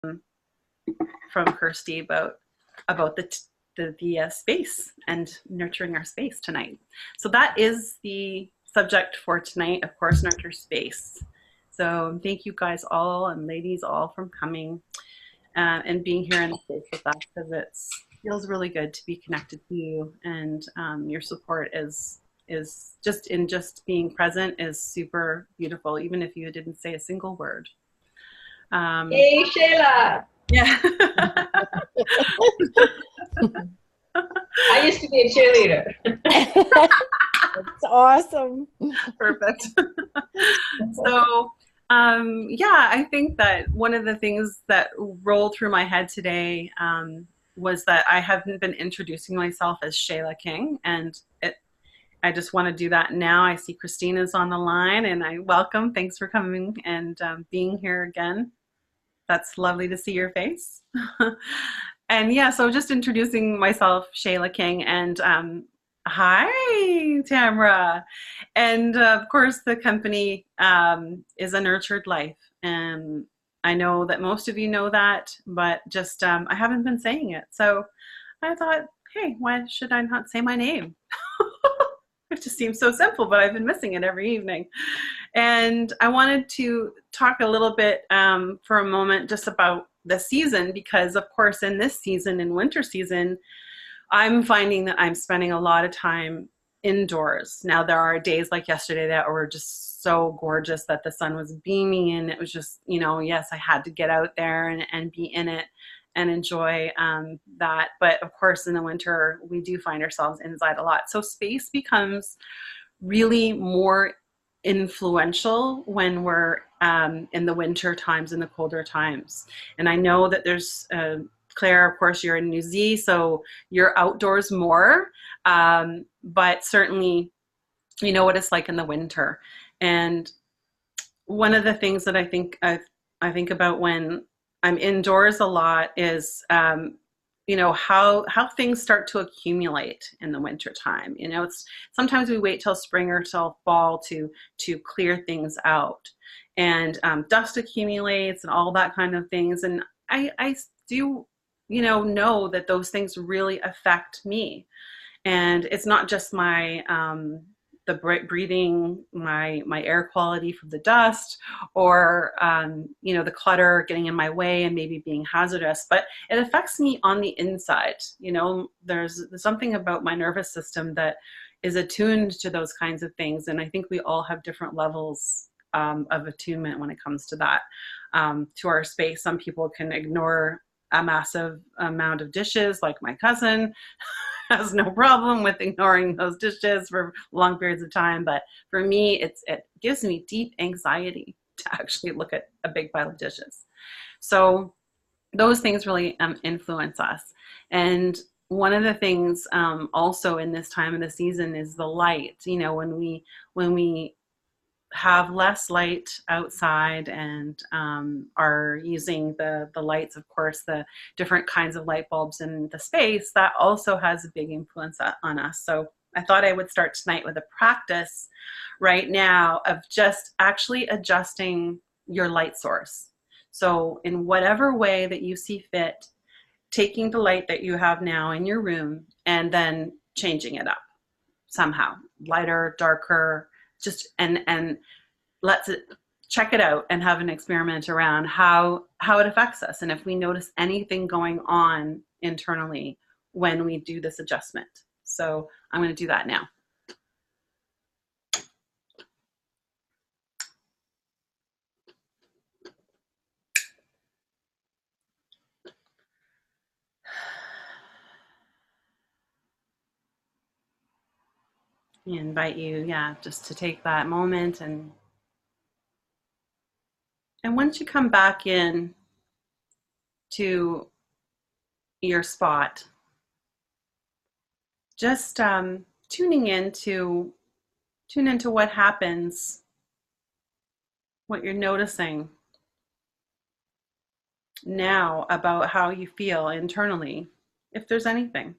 from Kirsty about the space and nurturing our space tonight. So that is the subject for tonight, of course, nurture space. So thank you guys all and ladies all for coming and being here in the space with us, because it feels really good to be connected to you, and your support is just being present is super beautiful, even if you didn't say a single word. Hey, Shealagh. Yeah. I used to be a cheerleader. It's awesome. Perfect. So, yeah, I think that one of the things that rolled through my head today was that I haven't been introducing myself as Shealagh King, and I just want to do that now. I see Christina's on the line, and I welcome. Thanks for coming and being here again. That's lovely to see your face. And yeah, so just introducing myself, Shealagh King, and hi, Tamra. And of course, the company is A Nurtured Life. And I know that most of you know that, but just I haven't been saying it. So I thought, hey, why should I not say my name? It just seems so simple, but I've been missing it every evening. And I wanted to talk a little bit for a moment just about the season, because of course in this season, in winter season, I'm finding that I'm spending a lot of time indoors. Now there are days like yesterday that were just so gorgeous that the sun was beaming, and it was just, yes, I had to get out there and be in it and enjoy that. But of course in the winter we do find ourselves inside a lot. So space becomes really more influential when we're in the winter times, in the colder times. And I know that there's Claire, of course, you're in New Zealand, so you're outdoors more, but certainly you know what it's like in the winter. And one of the things that I think about when I'm indoors a lot is how things start to accumulate in the winter time. It's sometimes we wait till spring or till fall to clear things out, and dust accumulates and all that kind of things. And I do know that those things really affect me, and it's not just my the breathing, my air quality from the dust, or the clutter getting in my way and maybe being hazardous, but it affects me on the inside. There's something about my nervous system that is attuned to those kinds of things, and I think we all have different levels of attunement when it comes to that, to our space. Some people can ignore a massive amount of dishes, like my cousin has no problem with ignoring those dishes for long periods of time. But for me, it gives me deep anxiety to actually look at a big pile of dishes. So those things really influence us. And one of the things also in this time of the season is the light. When we have less light outside and are using the lights, of course, the different kinds of light bulbs in the space, that also has a big influence on us. So I thought I would start tonight with a practice right now of just actually adjusting your light source. So in whatever way that you see fit, taking the light that you have now in your room and then changing it up somehow, lighter, darker, just and let's check it out and have an experiment around how it affects us, and if we notice anything going on internally when we do this adjustment. So I'm going to do that now. I invite you, just to take that moment, and once you come back in to your spot, just tune into what happens, what you're noticing now about how you feel internally, if there's anything.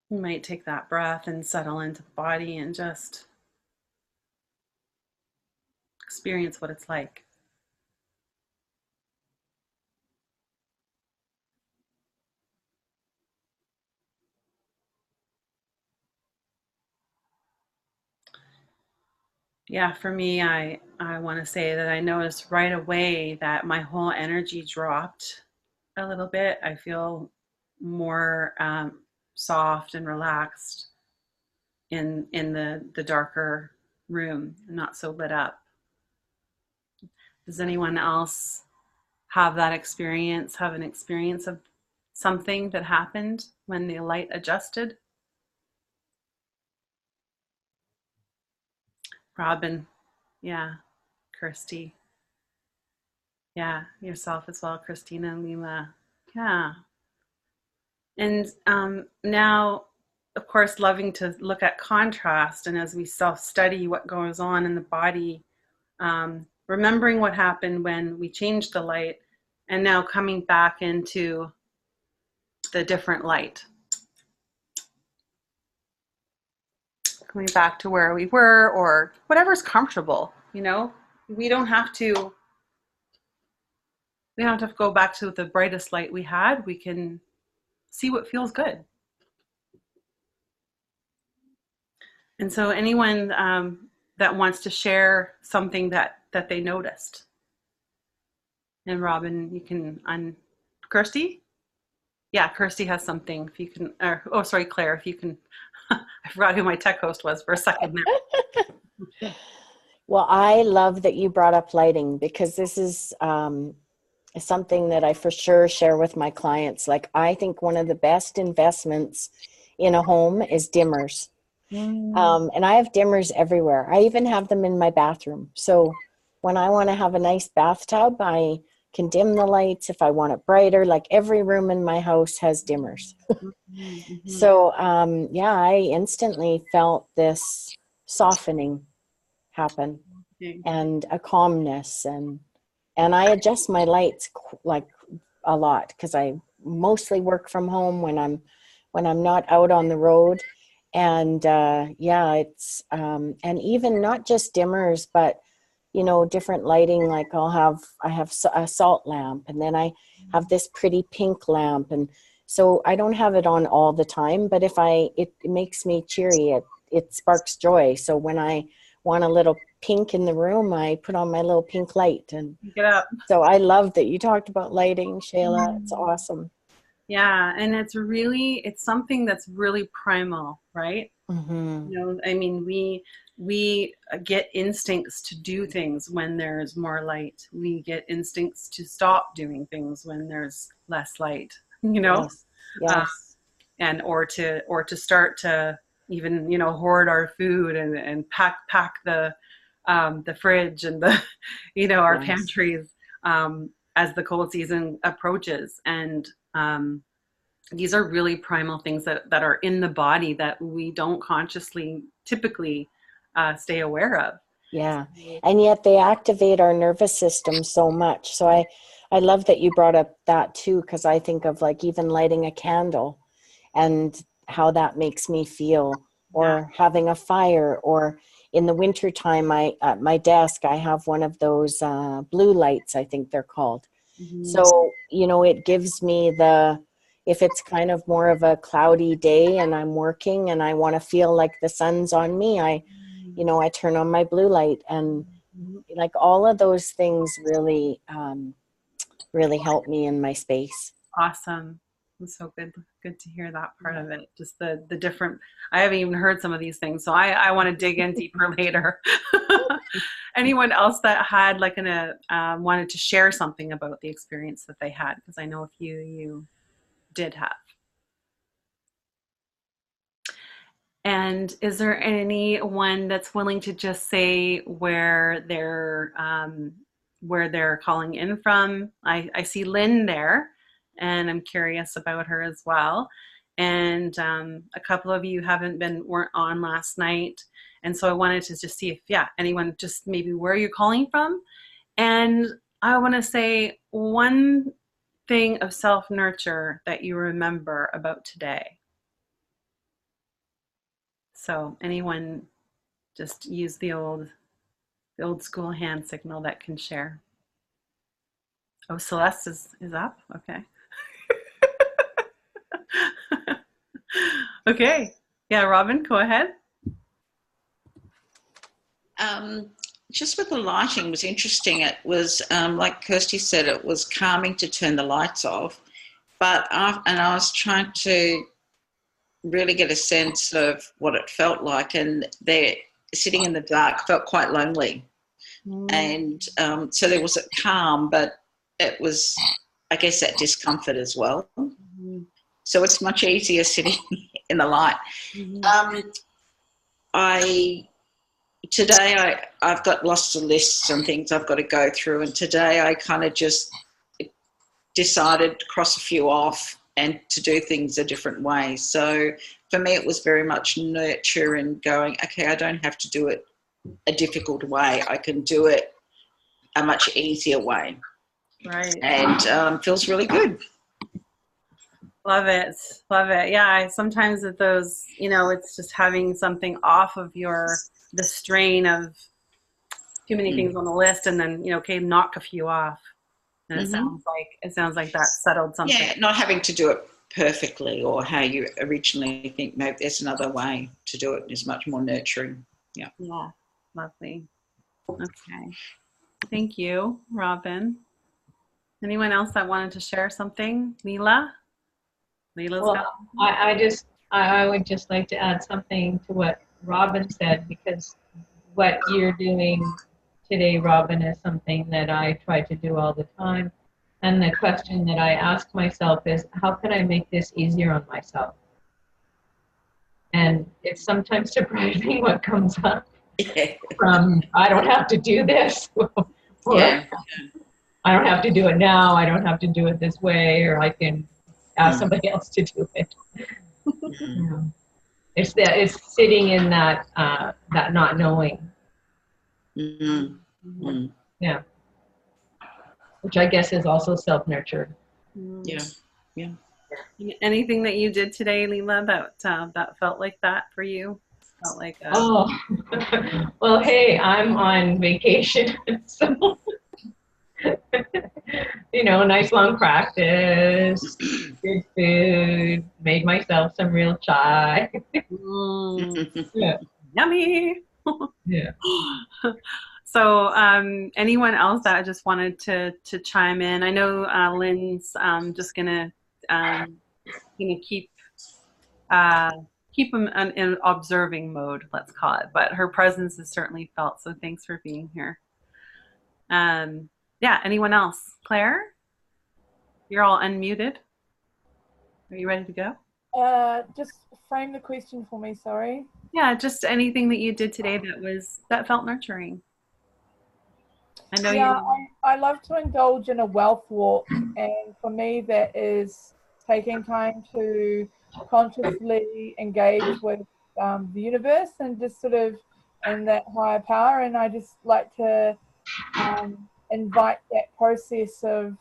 You might take that breath and settle into the body and just experience what it's like. Yeah, for me, I want to say that I noticed right away that my whole energy dropped a little bit. I feel more soft and relaxed in the darker room, not so lit up. Does anyone else have that experience? Have an experience of something that happened when the light adjusted? Robin, yeah, Kirsty, yeah, yourself as well, Christina and Lila, yeah. And now, of course, loving to look at contrast, and as we self-study what goes on in the body, remembering what happened when we changed the light, and now coming back into the different light. Coming back to where we were, or whatever's comfortable, you know? We don't have to go back to the brightest light we had. We can see what feels good. And so anyone that wants to share something that they noticed. And Robin, you can Kirsty? Yeah, Kirsty has something. If you can, oh, sorry, Claire, if you can, I forgot who my tech host was for a second there. Well, I love that you brought up lighting, because this is something that I for sure share with my clients. Like, I think one of the best investments in a home is dimmers. And I have dimmers everywhere. I even have them in my bathroom. So when I want to have a nice bathtub, I can dim the lights if I want it brighter. Like, every room in my house has dimmers. So yeah, I instantly felt this softening happen and a calmness, and I adjust my lights like a lot, because I mostly work from home when I'm not out on the road. And yeah, it's and even not just dimmers, but you know, different lighting. Like, I have a salt lamp, and then I have this pretty pink lamp, and so I don't have it on all the time, but if it makes me cheery. It sparks joy. So when I want a little pink in the room, I put on my little pink light. And get up. So I love that you talked about lighting, Shealagh. It's awesome. Yeah, and it's something that's really primal, right? Mm-hmm. You know, I mean, we get instincts to do things when there's more light. We get instincts to stop doing things when there's less light. You know, Yes. and or to start to even, you know, hoard our food and pack the fridge and the you know, our pantries as the cold season approaches. And these are really primal things that are in the body that we don't consciously typically stay aware of. Yeah. And yet they activate our nervous system so much. So I love that you brought up that too, because I think of like even lighting a candle and how that makes me feel, or having a fire, or in the wintertime, at my desk, I have one of those blue lights, I think they're called. Mm-hmm. So, you know, it gives me if it's kind of more of a cloudy day and I'm working and I want to feel like the sun's on me, I turn on my blue light. And like, all of those things really, really help me in my space. Awesome. It's so good to hear that part of it. Just the different, I haven't even heard some of these things, so I want to dig in deeper later. Anyone else that had like wanted to share something about the experience that they had? Because I know a few you did have. And is there anyone that's willing to just say where they're calling in from? I see Lynn there, and I'm curious about her as well. And a couple of you weren't on last night, and so I wanted to just see if anyone just maybe where you're calling from. And I want to say one thing of self-nurture that you remember about today. So anyone, just use the old The old school hand signal that can share. Oh, Celeste is up. Okay. Okay. Yeah, Robin, go ahead. Just with the lighting was interesting. It was, like Kirsty said, it was calming to turn the lights off. But and I was trying to really get a sense of what it felt like. And there, sitting in the dark felt quite lonely. And so there was a calm, but it was, I guess, that discomfort as well. So it's much easier sitting in the light. Today I've got lots of lists and things I've got to go through, and today I kind of just decided to cross a few off and to do things a different way. So for me it was very much nurture and going, okay, I don't have to do it a difficult way. I can do it a much easier way. Right. And feels really good. Love it. Love it. Yeah, sometimes with those, it's just having something off of the strain of too many things on the list, and then, okay, knock a few off. And it sounds like that settled something. Yeah, not having to do it perfectly or how you originally think. Maybe there's another way to do it. It's much more nurturing. Yeah. Yeah. Lovely. Okay. Thank you, Robin. Anyone else that wanted to share something? Leela? Well, I would just like to add something to what Robin said, because what you're doing today, Robin, is something that I try to do all the time. And the question that I ask myself is, how can I make this easier on myself? And it's sometimes surprising what comes up from, I don't have to do this. Or, I don't have to do it now. I don't have to do it this way, or I can ask somebody else to do it. It's sitting in that that not knowing. Yeah. Which I guess is also self-nurtured. Yeah. Anything that you did today, Leela, that felt like that for you? Felt like well, hey, I'm on vacation, so nice long practice, good food, made myself some real chai. Yeah. Yummy. Yeah. So anyone else that just wanted to chime in? I know Lynn's just gonna keep them in observing mode, let's call it, but her presence is certainly felt, so thanks for being here. Yeah, anyone else? Claire, you're all unmuted. Are you ready to go? Just frame the question for me, sorry. Yeah, just anything that you did today that felt nurturing. I know I love to indulge in a wealth walk, and for me that is taking time to consciously engage with the universe and just sort of in that higher power, and I just like to invite that process of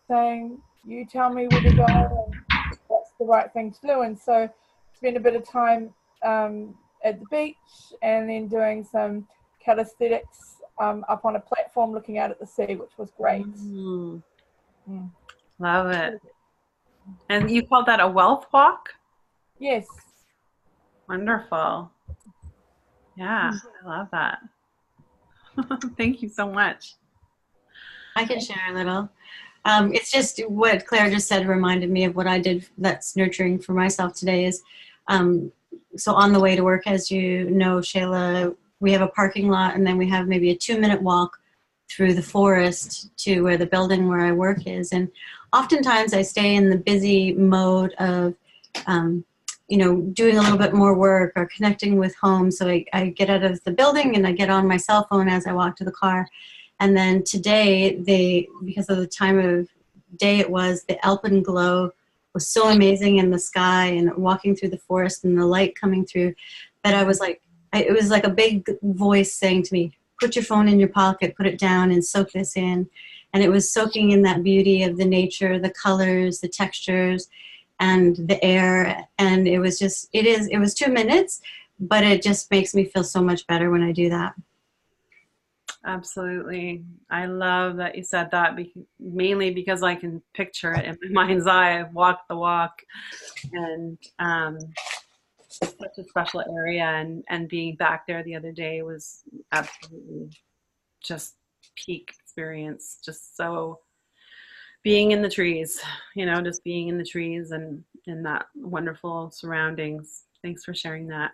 saying, you tell me where to go and what's the right thing to do. And so spend a bit of time at the beach and then doing some calisthenics up on a platform looking out at the sea, which was great. Love it. And you called that a wealth walk? Yes. Wonderful. Yeah, I love that. Thank you so much. I can share a little. It's just what Claire just said reminded me of what I did that's nurturing for myself today is, so on the way to work, as you know, Shealagh, we have a parking lot and then we have maybe a 2-minute walk through the forest to where the building where I work is. And oftentimes I stay in the busy mode of, doing a little bit more work or connecting with home. So I get out of the building and I get on my cell phone as I walk to the car. And then today, because of the time of day it was, the alpenglow was so amazing in the sky and walking through the forest and the light coming through that I was like, it was like a big voice saying to me, put your phone in your pocket, put it down and soak this in. And it was soaking in that beauty of the nature, the colors, the textures, and the air. And it was just, it was 2 minutes, but it just makes me feel so much better when I do that. Absolutely. I love that you said that, mainly because I can picture it in my mind's eye. I've walked the walk, and it's such a special area, and being back there the other day was absolutely just peak experience. Just so being in the trees, just being in the trees and in that wonderful surroundings. Thanks for sharing that.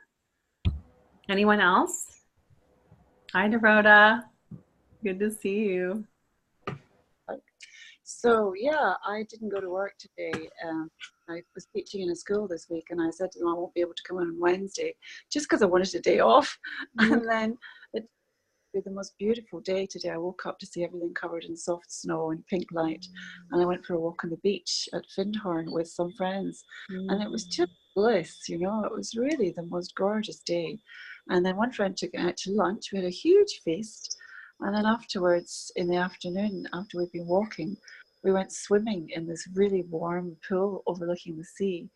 Anyone else? Hi, Dorota. Good to see you. So yeah, I didn't go to work today. I was teaching in a school this week, and I said to them I won't be able to come in on Wednesday, just because I wanted a day off. And then it was the most beautiful day today. I woke up to see everything covered in soft snow and pink light, and I went for a walk on the beach at Findhorn with some friends, and it was just bliss. It was really the most gorgeous day. And then one friend took it out to lunch. We had a huge feast. And then afterwards, in the afternoon, after we'd been walking, we went swimming in this really warm pool overlooking the sea.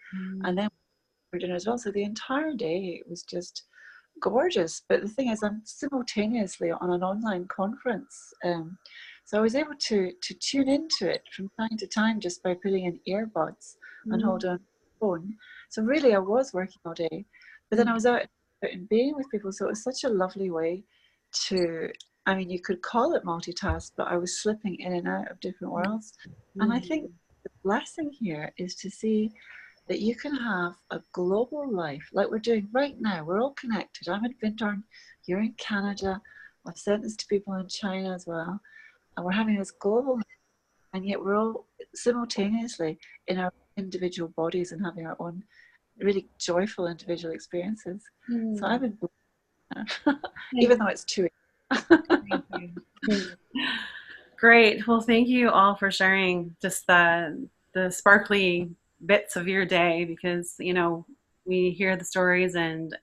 And then for dinner as well. So the entire day it was just gorgeous. But the thing is, I'm simultaneously on an online conference. So I was able to tune into it from time to time just by putting in earbuds and hold on the phone. So really I was working all day. But then I was out and being with people. So it was such a lovely way to, you could call it multitask, but I was slipping in and out of different worlds. And I think the blessing here is to see that you can have a global life like we're doing right now. We're all connected. I'm in Findhorn, you're in Canada. I've sent this to people in China as well. And we're having this global life, and yet we're all simultaneously in our individual bodies and having our own really joyful individual experiences. So I've been even though it's 2 Great. Well, thank you all for sharing just the sparkly bits of your day, because we hear the stories and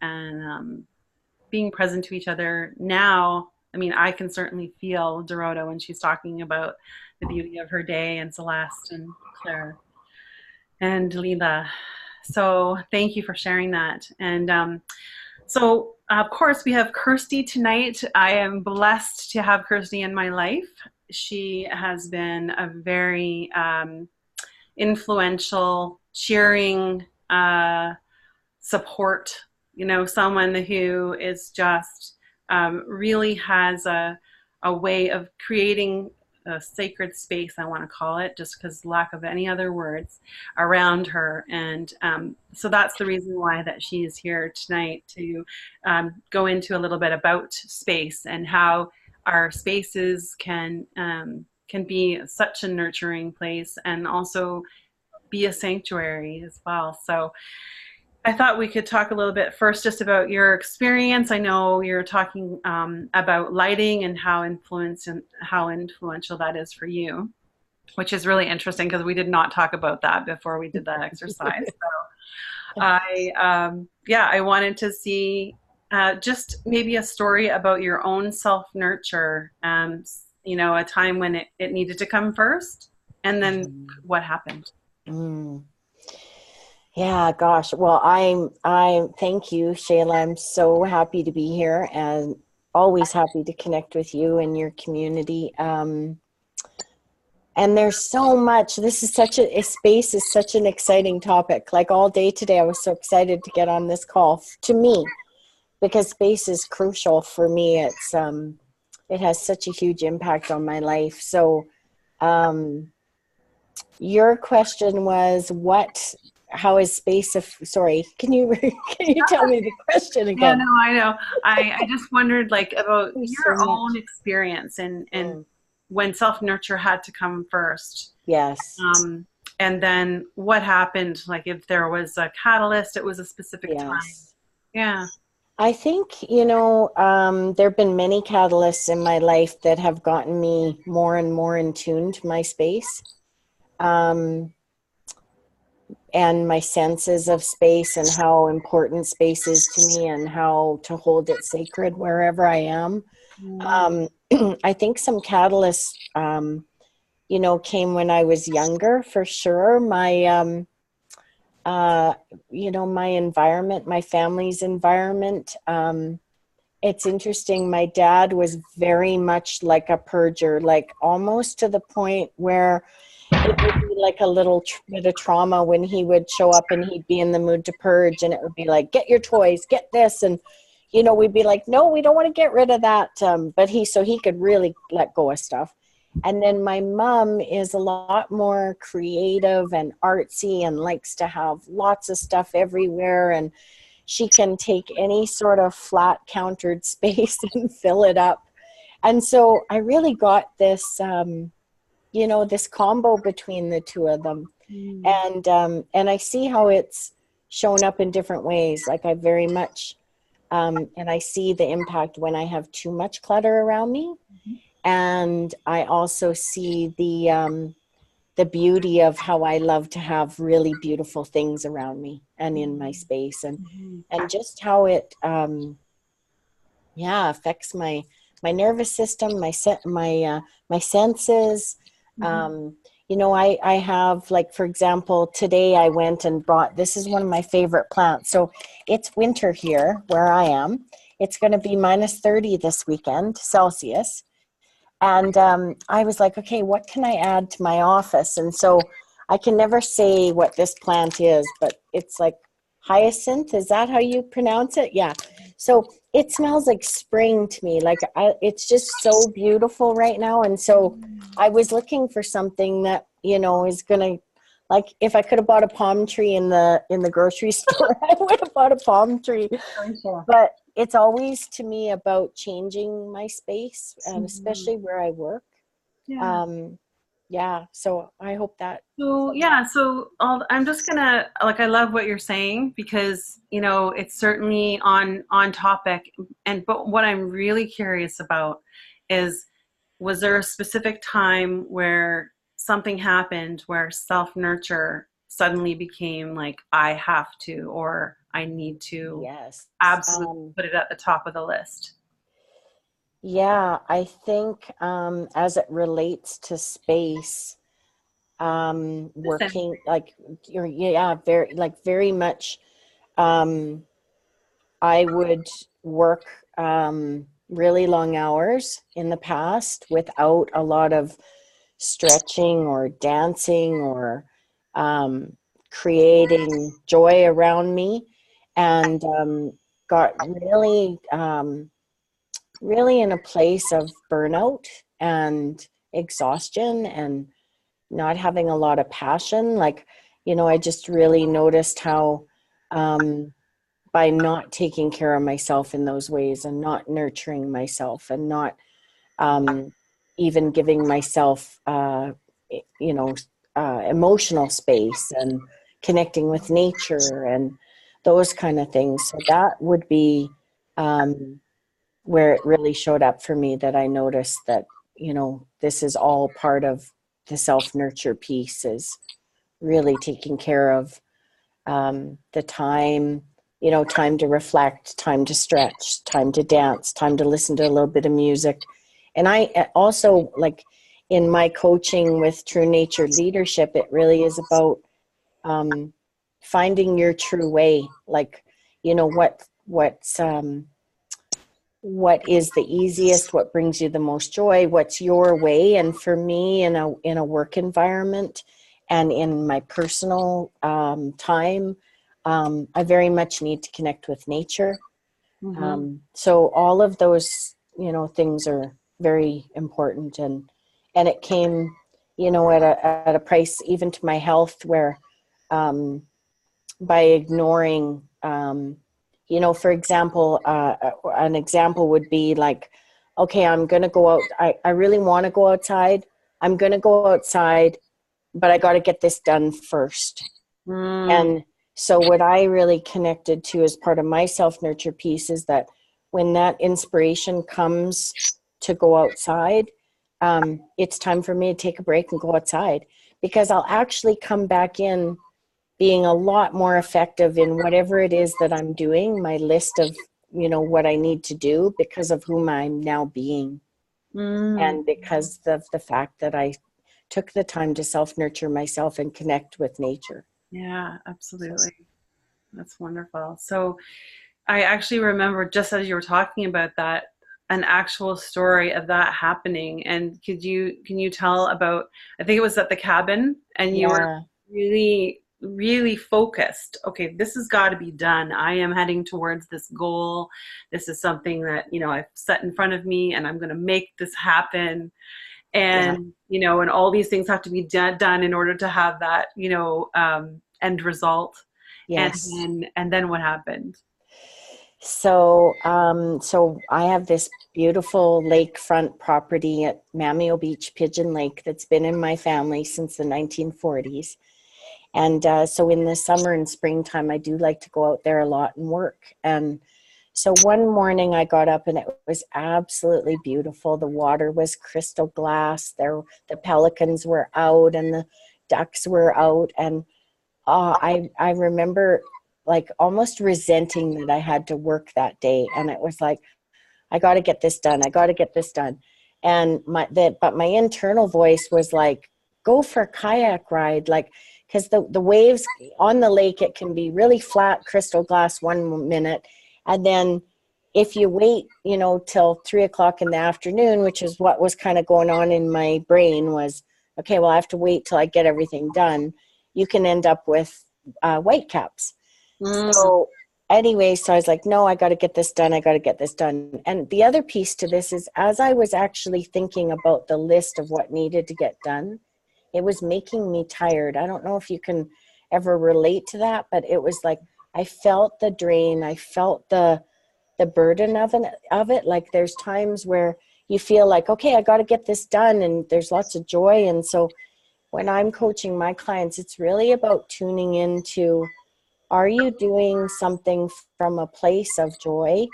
being present to each other now. I can certainly feel Dorota when she's talking about the beauty of her day, and Celeste and Claire and Leela. So thank you for sharing that. And so, of course, we have Kirsty tonight. I am blessed to have Kirsty in my life. She has been a very influential, cheering support, someone who is just really has a way of creating a sacred space, I want to call it, just because lack of any other words, around her. And so that's the reason why that she is here tonight, to go into a little bit about space and how our spaces can be such a nurturing place, and also be a sanctuary as well. So I thought we could talk a little bit first just about your experience. I know you're talking about lighting and how influential that is for you, which is really interesting because we did not talk about that before we did that exercise. So I wanted to see just maybe a story about your own self-nurture, a time when it needed to come first, and then what happened. Yeah, gosh. Well, I thank you, Shealagh. I'm so happy to be here, and always happy to connect with you and your community. And there's so much. This is space is such an exciting topic. Like all day today, I was so excited to get on this call, to me, because space is crucial for me. It's it has such a huge impact on my life. So your question was how is space sorry, can you tell me the question again? Yeah, no, I know. I just wondered about your own experience and when self-nurture had to come first. Yes. And then what happened, if there was a catalyst, it was a specific time. Yeah. I think, there have been many catalysts in my life that have gotten me more and more in tune to my space. And my senses of space, and how important space is to me, and how to hold it sacred wherever I am. I think some catalysts, came when I was younger, for sure. My, my environment, my family's environment, It's interesting. My dad was very much like a purger, like almost to the point where it would be like a little bit of trauma when he would show up and he'd be in the mood to purge, and it would be like, get your toys, get this. And, you know, we'd be like, no, we don't want to get rid of that. But so he could really let go of stuff. And then my mom is a lot more creative and artsy and likes to have lots of stuff everywhere. And she can take any sort of flat countered space and fill it up. And so I really got this, you know, this combo between the two of them. And I see how it's shown up in different ways. Like I very much, and I see the impact when I have too much clutter around me. And I also see the beauty of how I love to have really beautiful things around me and in my space, and just how it affects my nervous system, my senses. You know, I have, like, for example, today I went and bought, this is one of my favorite plants. So it's winter here where I am. It's going to be -30 this weekend Celsius. And I was like, okay, what can I add to my office? And so I can never say what this plant is, but it's like hyacinth. Is that how you pronounce it? Yeah. So it smells like spring to me. Like it's just so beautiful right now. And so I was looking for something that, you know, is going to, like, if I could have bought a palm tree in the grocery store, I would have bought a palm tree. But it's always to me about changing my space, and especially where I work. So I hope that. I'm just gonna, like, I love what you're saying, because, you know, it's certainly on topic. But what I'm really curious about is, was there a specific time where something happened where self-nurture suddenly became like, I have to, or I need to absolutely put it at the top of the list? Yeah, I think as it relates to space, working like very much, I would work really long hours in the past without a lot of stretching or dancing or creating joy around me, and got really in a place of burnout and exhaustion and not having a lot of passion. Like, you know, I just really noticed how by not taking care of myself in those ways and not nurturing myself and not even giving myself, emotional space and connecting with nature and those kind of things. So that would be where it really showed up for me, that I noticed that, you know, this is all part of the self-nurture piece, is really taking care of the time, you know, time to reflect, time to stretch, time to dance, time to listen to a little bit of music. And I also, like, in my coaching with True Nature Leadership, it really is about finding your true way. Like, you know, what is the easiest, what brings you the most joy, what's your way. And for me, in a work environment and in my personal time, I very much need to connect with nature. So all of those, you know, things are very important, and it came, you know, at a price even to my health, where by ignoring, you know, for example, an example would be like, okay, I'm going to go out. I really want to go outside. I'm going to go outside, but I got to get this done first. And so what I really connected to as part of my self-nurture piece is that when that inspiration comes to go outside, it's time for me to take a break and go outside, because I'll actually come back in being a lot more effective in whatever it is that I'm doing, my list of, you know, what I need to do, because of whom I'm now being. And because of the fact that I took the time to self-nurture myself and connect with nature. Yeah, absolutely. That's wonderful. So I actually remember, just as you were talking about that, an actual story of that happening. And can you tell about, I think it was at the cabin, and you were Yeah. really, really focused. Okay, this has got to be done. I am heading towards this goal. This is something that, I've set in front of me, and I'm going to make this happen. Yeah. And, and all these things have to be done in order to have that, end result. Yes. And then what happened? So I have this beautiful lakefront property at Mamio Beach, Pigeon Lake, that's been in my family since the 1940s. And so in the summer and springtime, I do like to go out there a lot and work. And so one morning I got up and it was absolutely beautiful. The water was crystal glass. The pelicans were out and the ducks were out. And I remember like almost resenting that I had to work that day. And it was like, I got to get this done. I got to get this done. And but my internal voice was like, go for a kayak ride. Like, because the waves on the lake, it can be really flat, crystal glass 1 minute. And then if you wait, till 3 o'clock in the afternoon, which is what was kind of going on in my brain, was, okay, well, I have to wait till I get everything done. You can end up with white caps. So anyway, so I was like, no, I got to get this done. I got to get this done. And the other piece to this is, as I was actually thinking about the list of what needed to get done, it was making me tired. I don't know if you can ever relate to that, but it was like, I felt the drain. I felt the burden of it. Like there's times where you feel like, okay, I got to get this done. And there's lots of joy. And so when I'm coaching my clients, it's really about tuning into, are you doing something from a place of joy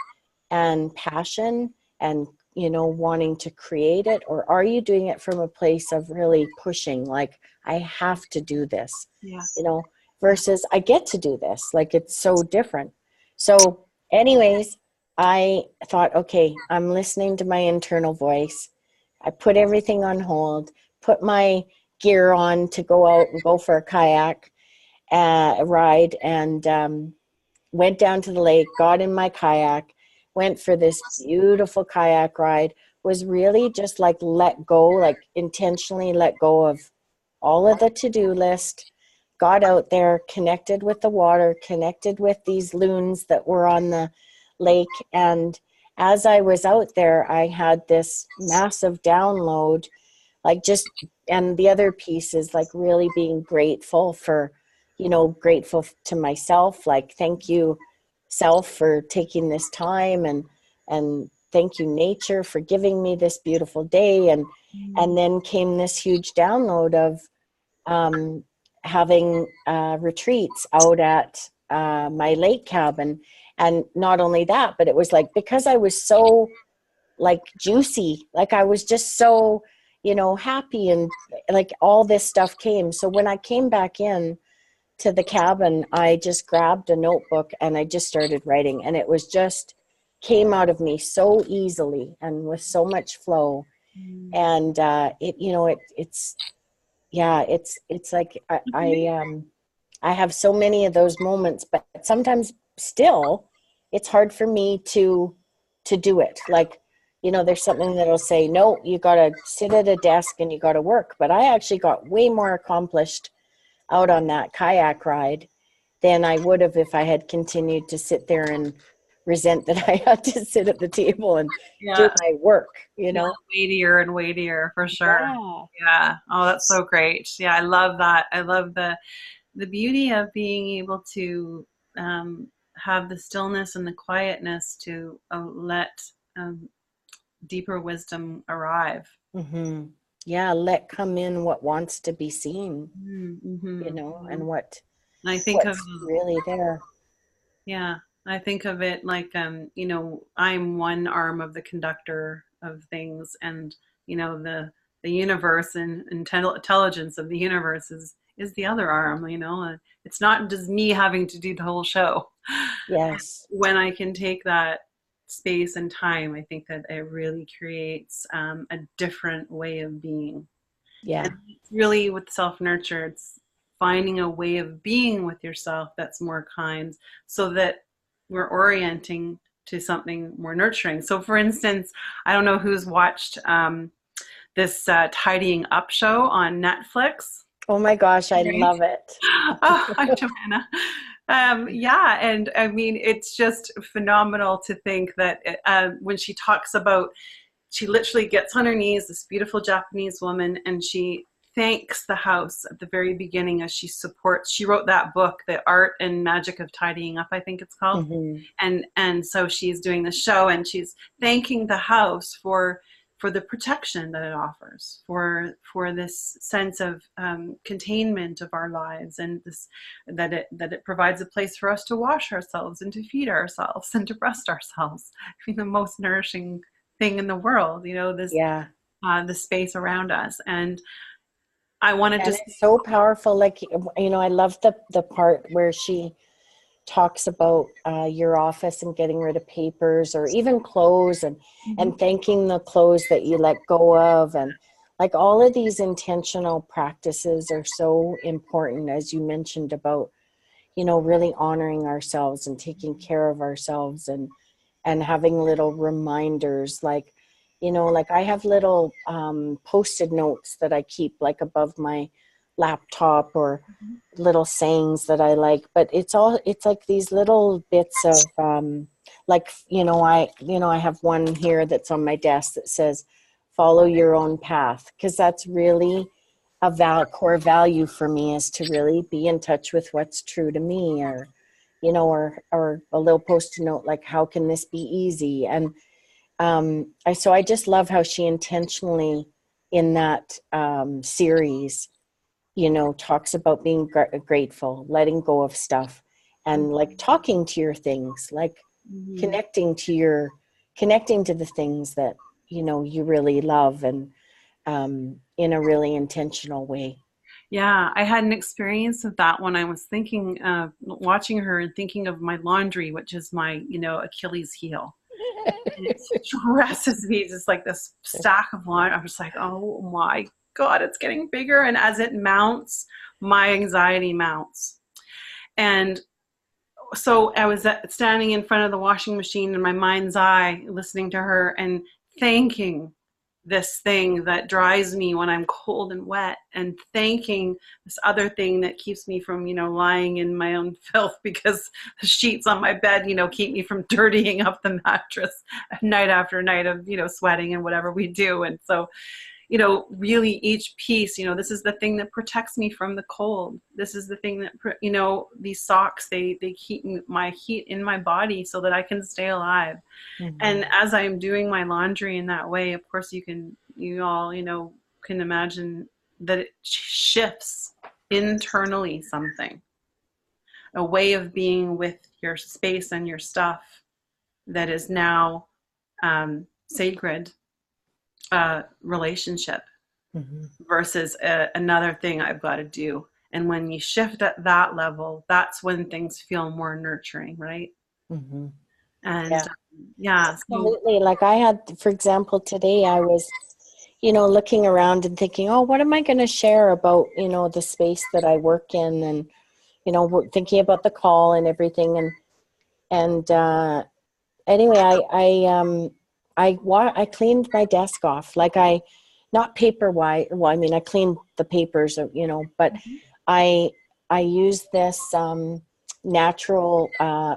and passion and, wanting to create it? Or are you doing it from a place of really pushing, like, I have to do this, versus I get to do this. Like, it's so different. So anyways, I thought, okay, I'm listening to my internal voice. I put everything on hold, put my gear on to go out and go for a kayak ride, and went down to the lake, got in my kayak, went for this beautiful kayak ride, was really just like let go, like intentionally let go of all of the to-do list, got out there, connected with the water, connected with these loons that were on the lake. And as I was out there, I had this massive download, and the other piece is like really being grateful for, grateful to myself, like, thank you, self, for taking this time, and thank you, nature, for giving me this beautiful day. And then came this huge download of having retreats out at my lake cabin. And not only that, but it was like, because I was so like juicy, like I was just so, happy, and like all this stuff came. So when I came back in to the cabin, I just grabbed a notebook and I just started writing, and it was just came out of me so easily and with so much flow. And it's like I have so many of those moments, but sometimes still it's hard for me to do it. Like, there's something that'll say, no, you got to sit at a desk and you got to work. But I actually got way more accomplished out on that kayak ride than I would have if I had continued to sit there and resent that I had to sit at the table and do my work, Weightier and weightier, for sure. Yeah. Oh, that's so great. Yeah, I love that. I love the beauty of being able to have the stillness and the quietness to let deeper wisdom arrive. Mm-hmm. Yeah, let come in what wants to be seen, and what I think what's of really there. Yeah, I think of it like I'm one arm of the conductor of things, and the universe and intelligence of the universe is the other arm. It's not just me having to do the whole show. Yes. When I can take that space and time, I think that it really creates a different way of being. Yeah. And really, with self-nurture, it's finding a way of being with yourself that's more kind, so that we're orienting to something more nurturing. So for instance, I don't know who's watched this tidying up show on Netflix. Oh my gosh, I love it. Oh, hi, Joanna. Yeah, and I mean, it's just phenomenal to think that when she talks about, she literally gets on her knees, this beautiful Japanese woman, and she thanks the house at the very beginning as she supports. She wrote that book, The Art and Magic of Tidying Up, I think it's called. Mm-hmm. And so she's doing the show, and she's thanking the house for the protection that it offers, for this sense of containment of our lives, and this that it provides a place for us to wash ourselves and to feed ourselves and to rest ourselves. I mean, the most nourishing thing in the world, you know, this the space around us. And I wanted to. It's so powerful. Like, you know, I love the part where she talks about your office and getting rid of papers or even clothes, and and thanking the clothes that you let go of, and like all of these intentional practices are so important, as you mentioned, about, you know, really honoring ourselves and taking care of ourselves, and having little reminders, like, you know, like I have little post-it notes that I keep like above my laptop, or little sayings that I like, but it's like these little bits of like, you know, I have one here that's on my desk that says follow your own path, because that's really a core value for me, is to really be in touch with what's true to me, or, you know, or a little post-it note like, how can this be easy? And so I just love how she intentionally in that series, you know, talks about being grateful, letting go of stuff, and like talking to your things, like connecting to the things that, you know, you really love, and in a really intentional way. Yeah, I had an experience of that when I was thinking of watching her and thinking of my laundry, which is my, you know, Achilles heel. And it stresses me, just like this stack of laundry. I'm just like, oh my God, it's getting bigger. And as it mounts, my anxiety mounts. And so I was standing in front of the washing machine in my mind's eye, listening to her and thanking this thing that dries me when I'm cold and wet, and thanking this other thing that keeps me from, you know, lying in my own filth, because the sheets on my bed, you know, keep me from dirtying up the mattress night after night of, you know, sweating and whatever we do. And so, you know, really each piece, you know, this is the thing that protects me from the cold. This is the thing that, you know, these socks, they keep my heat in my body so that I can stay alive. And as I'm doing my laundry in that way, of course, you all, you know, can imagine that it shifts internally something, a way of being with your space and your stuff that is now sacred. Relationship versus another thing I've got to do. And when you shift at that level, that's when things feel more nurturing, right? And yeah, absolutely. Like I had, for example, today I was, you know, looking around and thinking, oh, what am I going to share about, you know, the space that I work in, and, you know, thinking about the call and everything. And anyway, I cleaned my desk off, like not paper wise. Well, I mean, I cleaned the papers, you know, but I used this natural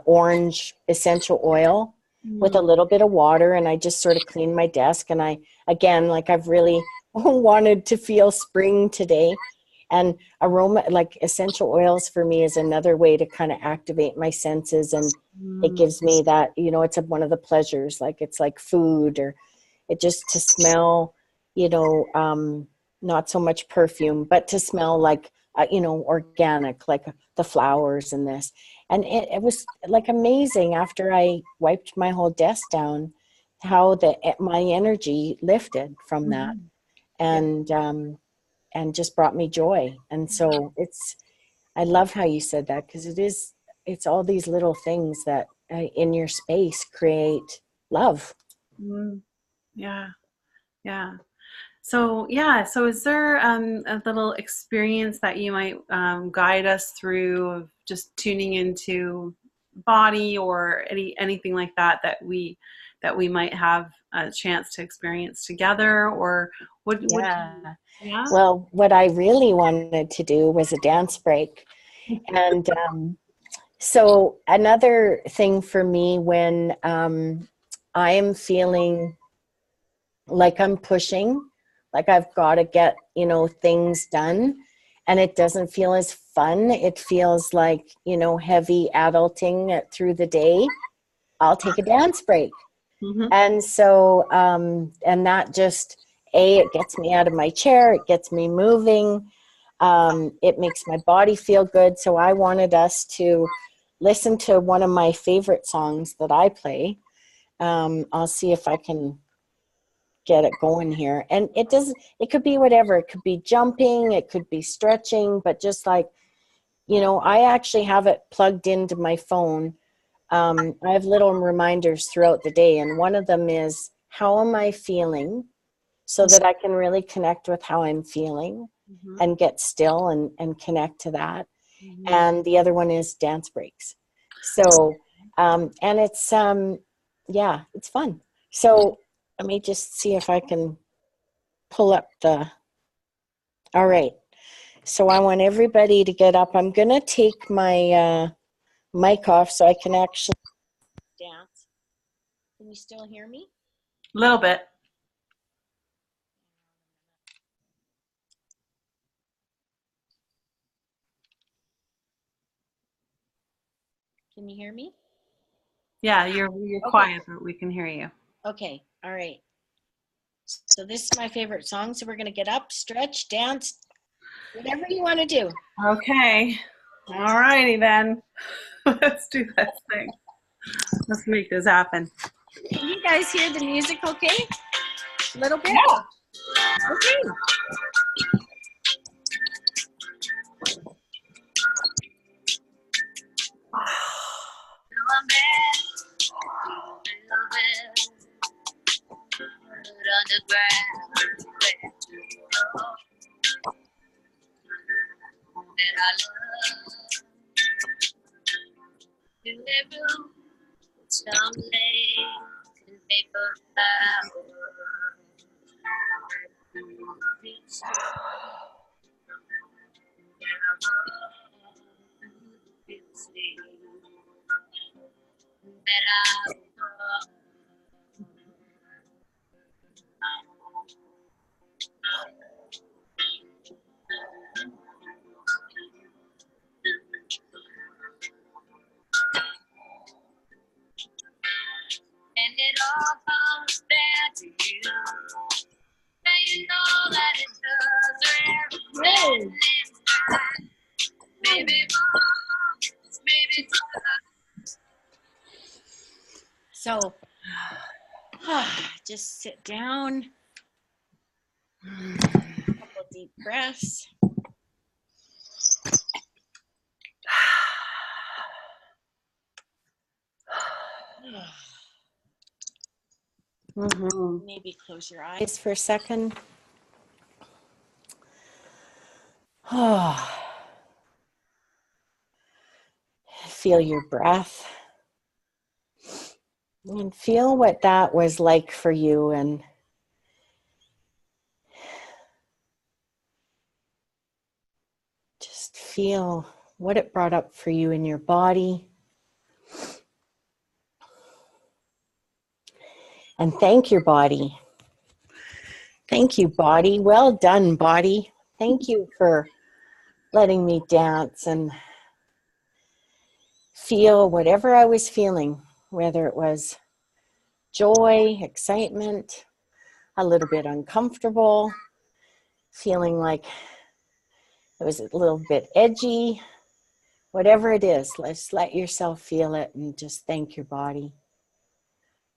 orange essential oil with a little bit of water, and I just sort of cleaned my desk. And I've really wanted to feel spring today. And aroma, like essential oils for me, is another way to kind of activate my senses. And it gives me that, you know, it's one of the pleasures, like it's like food, or it just to smell, you know, not so much perfume, but to smell like, you know, organic, like the flowers and this. And it was like amazing after I wiped my whole desk down, how my energy lifted from that. And just brought me joy. And so I love how you said that, because it's all these little things that in your space create love. Yeah. So is there a little experience that you might guide us through of just tuning into body or anything like that that we might have a chance to experience together, or yeah. Well, what I really wanted to do was a dance break. And so another thing for me when I am feeling like I'm pushing, like I've got to get, things done, and it doesn't feel as fun, it feels like, heavy adulting through the day, I'll take a dance break. Mm-hmm. And so, and that just, it gets me out of my chair, it gets me moving, it makes my body feel good. So I wanted us to listen to one of my favorite songs that I play. I'll see if I can get it going here. And it could be whatever. It could be jumping, it could be stretching, but just like, I actually have it plugged into my phone. I have little reminders throughout the day, and one of them is, how am I feeling? So that I can really connect with how I'm feeling and get still and connect to that. And the other one is dance breaks. So, and it's, it's fun. So let me just see if I can pull up all right. So I want everybody to get up. I'm going to take my mic off so I can actually dance. Can you still hear me? A little bit. Can you hear me? Yeah, you're okay. Quiet, but we can hear you. Okay, all right. So this is my favorite song. So we're going to get up, stretch, dance, whatever you want to do. Okay. All righty then. Let's do this thing. Let's make this happen. Can you guys hear the music okay? A little bit? Yeah. Okay. And it all comes back to you. And you know that it does everything. Maybe once, maybe twice. So, just sit down. A couple deep breaths. Maybe close your eyes for a second. Feel your breath and feel what that was like for you, and just feel what it brought up for you in your body. And thank your body. Thank you, body. Well done, body. Thank you for letting me dance and feel whatever I was feeling, whether it was joy, excitement, a little bit uncomfortable, feeling like it was a little bit edgy, whatever it is, let's let yourself feel it and just thank your body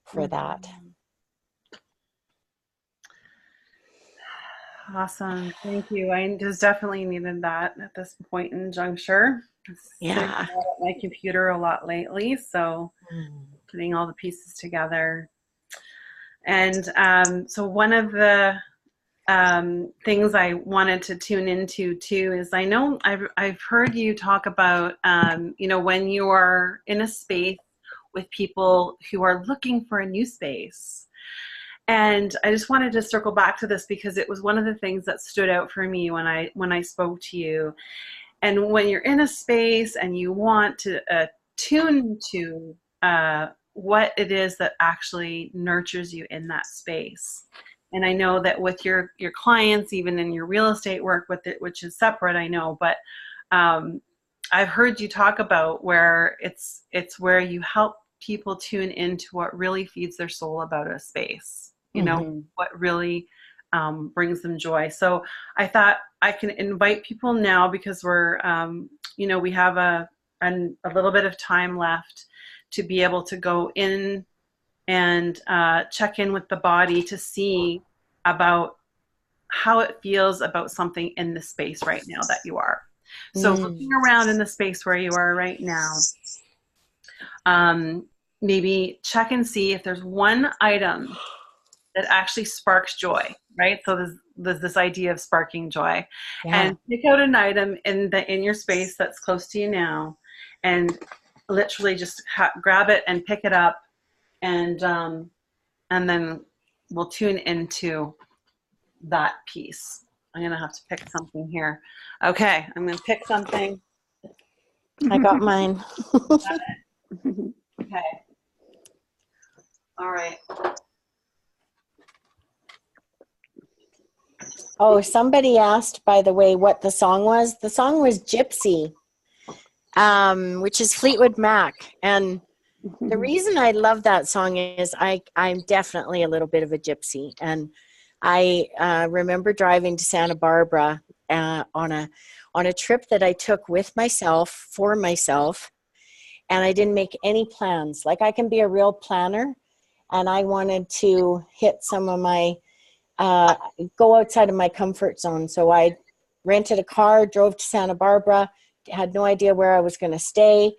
for that. Awesome. Thank you. I just definitely needed that at this point in juncture. Yeah. I've been at my computer a lot lately, so putting all the pieces together. And so one of the things I wanted to tune into too is I know I've heard you talk about, when you are in a space with people who are looking for a new space. And I just wanted to circle back to this because it was one of the things that stood out for me when I spoke to you. And when you're in a space and you want to tune to what it is that actually nurtures you in that space. And I know that with your clients, even in your real estate work with it, which is separate, I know, but I've heard you talk about where it's where you help people tune into what really feeds their soul about a space, what really brings them joy. So I thought I can invite people now because we're, we have a little bit of time left to be able to go in and check in with the body to see about how it feels about something in the space right now that you are. So looking around in the space where you are right now, maybe check and see if there's one item that actually sparks joy, right? So there's this idea of sparking joy. Yeah. And pick out an item in your space that's close to you now and literally just grab it and pick it up, and then we'll tune into that piece. I'm going to have to pick something here. Okay, I'm going to pick something. I got mine. Got it. Okay. All right. Oh, somebody asked, by the way, what the song was. The song was Gypsy, which is Fleetwood Mac. And the reason I love that song is I'm definitely a little bit of a gypsy. And I remember driving to Santa Barbara on a trip that I took with myself, for myself, and I didn't make any plans. Like, I can be a real planner, and I wanted to hit some of my, go outside of my comfort zone. So I rented a car, drove to Santa Barbara, had no idea where I was going to stay,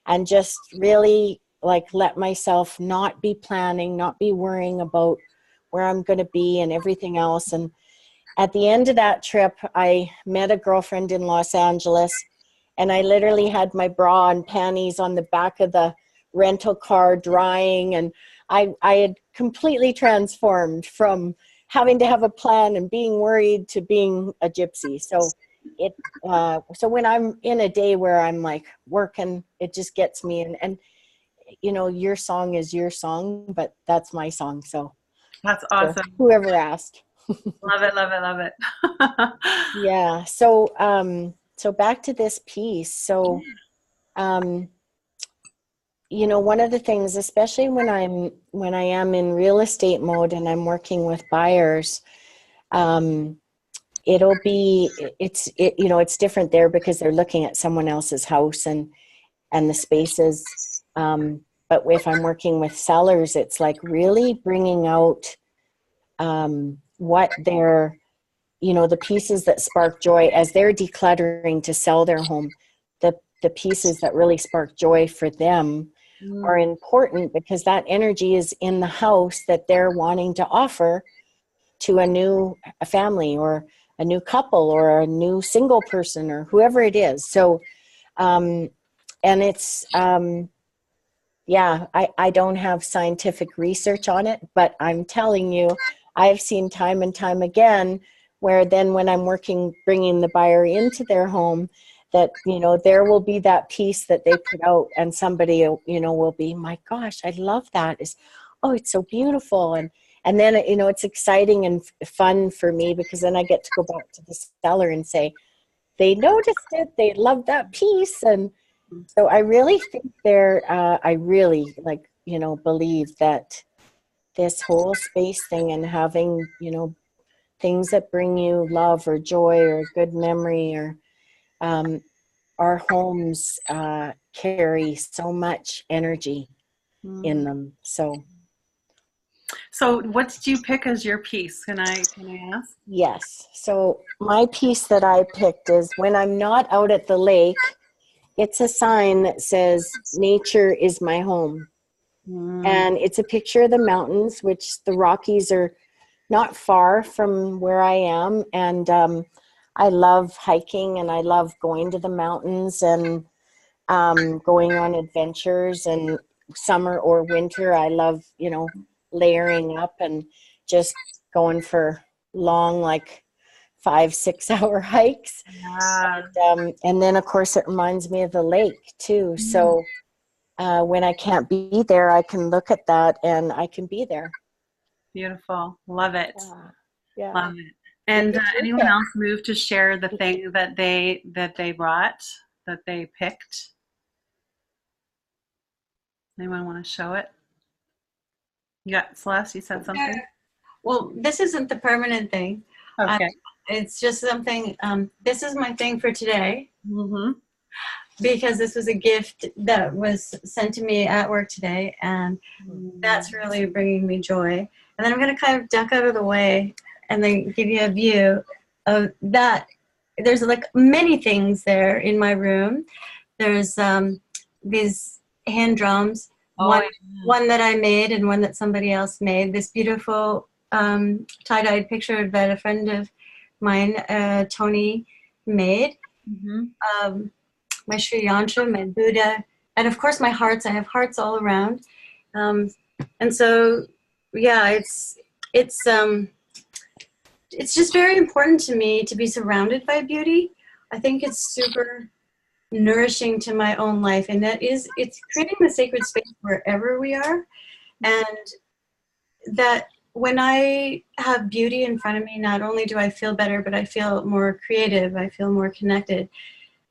and just really let myself not be planning, not be worrying about where I'm going to be and everything else. And at the end of that trip, I met a girlfriend in Los Angeles, and I literally had my bra and panties on the back of the rental car drying. And I had completely transformed from having to have a plan and being worried to being a gypsy. So so when I'm in a day where I'm working, it just gets me in. And your song is your song, but that's my song. So that's awesome. So whoever asked. Love it, love it, love it. Yeah. So, so back to this piece. So, one of the things, especially when I am in real estate mode and I'm working with buyers, it's different there because they're looking at someone else's house and the spaces. But if I'm working with sellers, it's really bringing out what they're, the pieces that spark joy as they're decluttering to sell their home. The pieces that really spark joy for them are important because that energy is in the house that they're wanting to offer to a family or a new couple or a new single person or whoever it is. So, and it's, I don't have scientific research on it, but I'm telling you, I've seen time and time again where then when I'm bringing the buyer into their home, that, there will be that piece that they put out and somebody, will be, my gosh, I love that. It's so beautiful. And then, it's exciting and fun for me because then I get to go back to the seller and say, they noticed it, they loved that piece. And so I really think I really believe that this whole space thing and having, things that bring you love or joy or good memory or, our homes carry so much energy in them. So what did you pick as your piece? Can I ask? Yes. So my piece that I picked is when I'm not out at the lake, it's a sign that says, nature is my home. And it's a picture of the mountains, which the Rockies are not far from where I am, and I love hiking, and I love going to the mountains and going on adventures. And summer or winter, I love, layering up and just going for long, like 5-6 hour hikes. Yeah. And then of course it reminds me of the lake too. So when I can't be there, I can look at that and I can be there. Beautiful. Love it. Yeah. Love it. And anyone else move to share the thing that they brought, that they picked? Anyone want to show it? You got Celeste, you said something? Well, this isn't the permanent thing. Okay. It's just something, this is my thing for today. Mm-hmm. Because this was a gift that was sent to me at work today, and that's really bringing me joy. And then I'm going to kind of duck out of the way and then give you a view of that. There's like many things there in my room. There's these hand drums, one that I made and one that somebody else made. This beautiful tie-dyed picture that a friend of mine, Tony, made. Mm-hmm. My Sri Yantra, my Buddha, and of course my hearts. I have hearts all around. And so, yeah, it's just very important to me to be surrounded by beauty. I think it's super nourishing to my own life, and it's creating the sacred space wherever we are. And that when I have beauty in front of me, not only do I feel better, but I feel more creative, I feel more connected.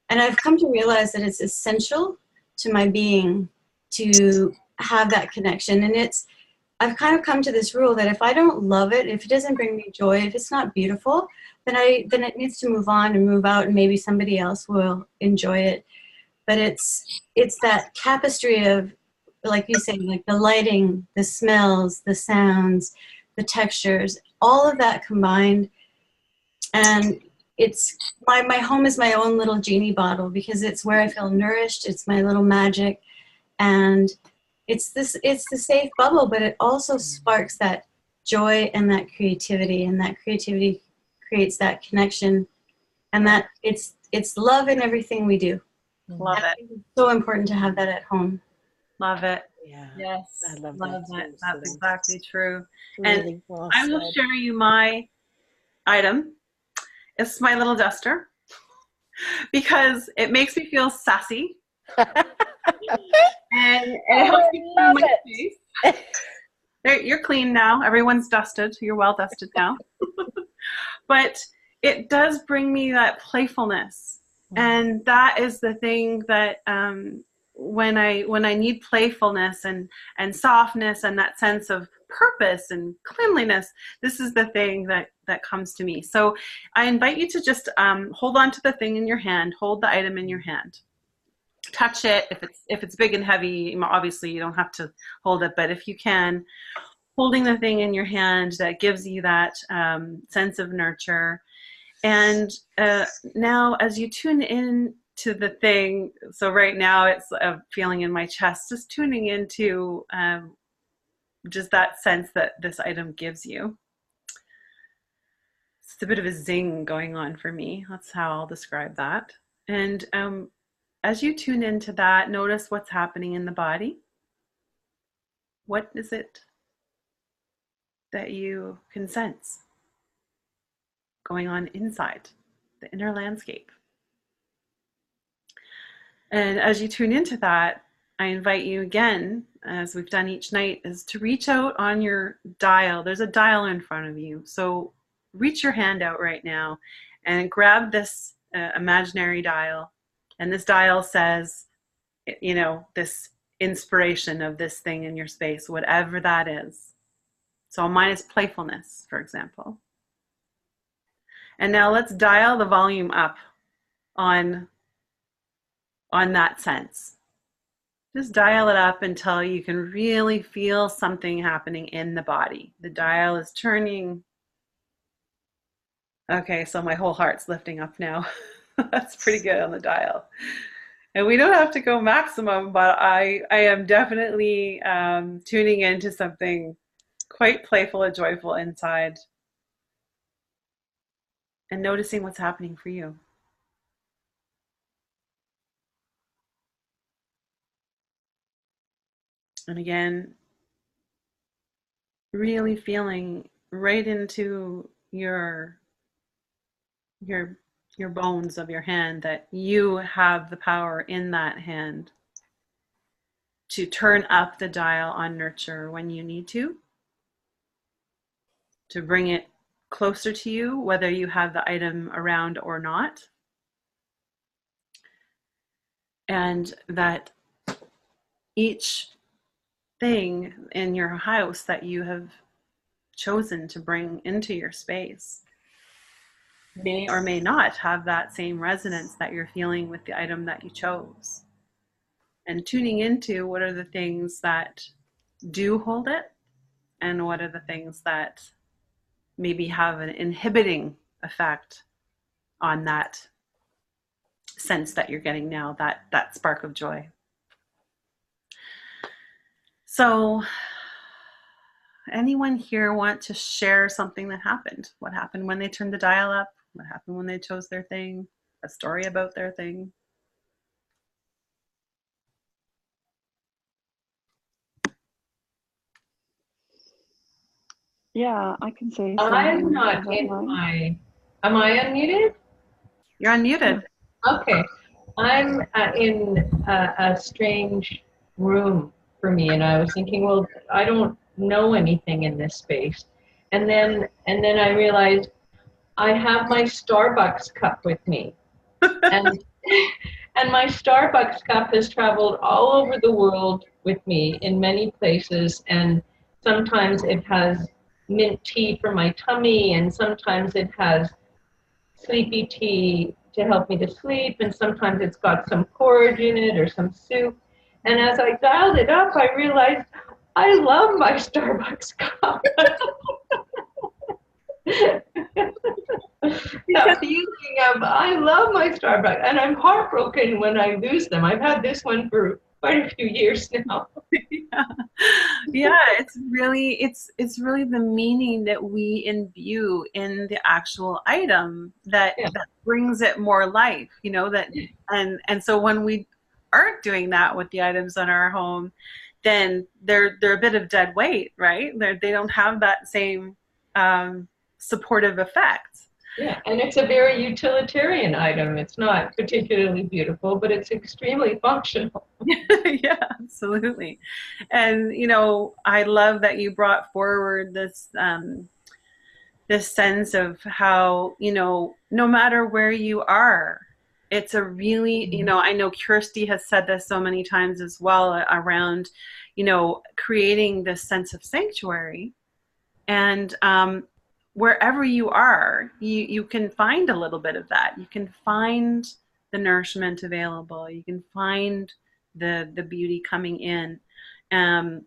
And I've come to realize that it's essential to my being to have that connection. And I've kind of come to this rule that if I don't love it, if it doesn't bring me joy, if it's not beautiful, then it needs to move on and move out, and maybe somebody else will enjoy it. But it's that tapestry of, like you say, like the lighting, the smells, the sounds, the textures, all of that combined. And it's my home is my own little genie bottle, because it's where I feel nourished. It's my little magic, and it's the safe bubble, but it also sparks that joy and that creativity, and that creativity creates that connection, and that it's love in everything we do. Love it. It's so important to have that at home. Love it. Yeah. Yes. I love that. too, That's exactly true. Really And well I will said. share you my item. It's my little duster, because it makes me feel sassy. And it helps me clean my face. There, you're clean now. Everyone's dusted. You're well dusted now. But it does bring me that playfulness. And that is the thing that when I need playfulness and softness and that sense of purpose and cleanliness, this is the thing that comes to me. So I invite you to just hold on to the thing in your hand, hold the item in your hand, touch it. If it's big and heavy, obviously you don't have to hold it, but if you can, holding the thing in your hand, that gives you that sense of nurture. And now as you tune in to the thing, so right now it's a feeling in my chest, just tuning into just that sense that this item gives you. It's a bit of a zing going on for me. That's how I'll describe that. And as you tune into that, notice what's happening in the body. What is it that you can sense going on inside the inner landscape? And as you tune into that, I invite you again, as we've done each night, is to reach out on your dial. There's a dial in front of you. So reach your hand out right now and grab this imaginary dial. And this dial says, this inspiration of this thing in your space, whatever that is. So mine is playfulness, for example. And now let's dial the volume up on that sense. Just dial it up until you can really feel something happening in the body. The dial is turning. Okay, so my whole heart's lifting up now. That's pretty good on the dial. And we don't have to go maximum, but I am definitely tuning into something quite playful and joyful inside, and noticing what's happening for you. And again, really feeling right into your bones of your hand that you have the power in that hand to turn up the dial on nurture when you need to bring it closer to you, whether you have the item around or not. And that each thing in your house that you have chosen to bring into your space may or may not have that same resonance that you're feeling with the item that you chose. And tuning into what are the things that do hold it, and what are the things that maybe have an inhibiting effect on that sense that you're getting now, that spark of joy. So anyone here want to share something that happened? What happened when they turned the dial up? What happened when they chose their thing? A story about their thing? Yeah, I can say something. I'm not in my, am I unmuted? You're unmuted. Okay. I'm in a strange room for me, and I was thinking, well, I don't know anything in this space. And then I realized I have my Starbucks cup with me. And and my Starbucks cup has traveled all over the world with me in many places, and sometimes it has mint tea for my tummy, and sometimes it has sleepy tea to help me to sleep, and sometimes it's got some porridge in it or some soup. And as I dialed it up, I realized I love my Starbucks cup. That feeling of I love my Starbucks, and I'm heartbroken when I lose them. I've had this one for quite a few years now. Yeah, it's really the meaning that we imbue in the actual item that brings it more life, you know, that and so when we aren't doing that with the items in our home, then they're a bit of dead weight, right? They don't have that same supportive effect. Yeah, and it's a very utilitarian item. It's not particularly beautiful, but it's extremely functional. Yeah, absolutely. And, you know, I love that you brought forward this this sense of how, you know, no matter where you are, it's a really, you know, I know Kirsty has said this so many times as well around, you know, creating this sense of sanctuary. And wherever you are, you can find a little bit of that. You can find the nourishment available. You can find the beauty coming in. And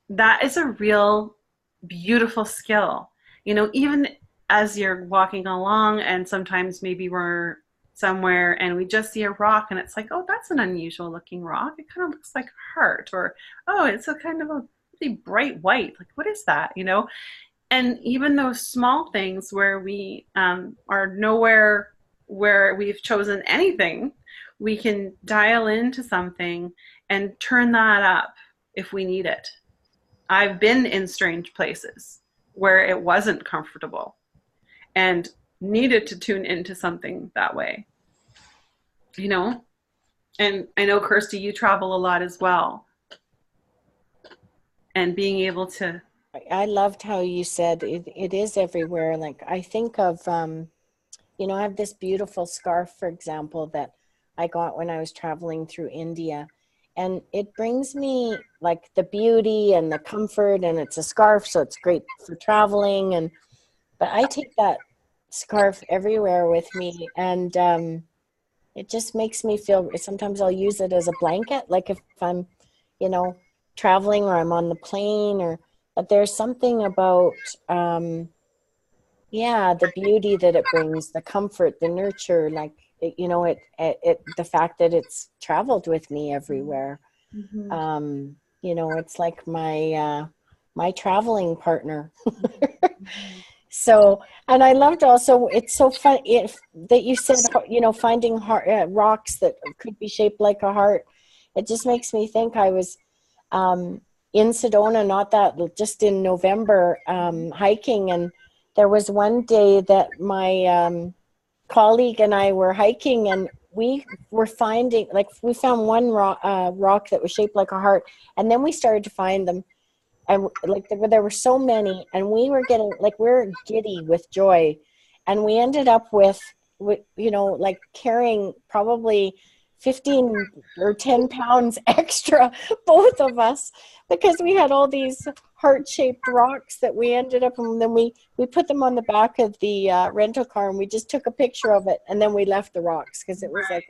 that is a real beautiful skill. You know, even as you're walking along and sometimes maybe we're somewhere and we just see a rock and it's like, oh, that's an unusual looking rock. It kind of looks like a heart, or, oh, it's a kind of a really bright white. Like, what is that? You know? And even those small things where we are nowhere where we've chosen anything, we can dial into something and turn that up if we need it. I've been in strange places where it wasn't comfortable and needed to tune into something that way, you know? And I know, Kirsty, you travel a lot as well. And being able to... I loved how you said it is everywhere. Like, I think of, you know, I have this beautiful scarf, for example, that I got when I was traveling through India. And it brings me like the beauty and the comfort, and it's a scarf, so it's great for traveling. But I take that scarf everywhere with me, and it just makes me feel, sometimes I'll use it as a blanket, like if I'm, you know, traveling or I'm on the plane, but there's something about, the beauty that it brings, the comfort, the nurture, like, you know, the fact that it's traveled with me everywhere. Mm-hmm. You know, it's like my my traveling partner. So, and I loved also, it's so fun that you said, you know, finding rocks that could be shaped like a heart. It just makes me think I was in Sedona, just in November, hiking. And there was one day that my colleague and I were hiking, and we were finding, like, we found one rock that was shaped like a heart. And then we started to find them. And like there were so many, and we were getting, like, we're giddy with joy, and we ended up with you know, like carrying probably 15 or 10 pounds extra, both of us, because we had all these heart-shaped rocks that we ended up, and then we put them on the back of the rental car, and we just took a picture of it, and then we left the rocks, because it was like,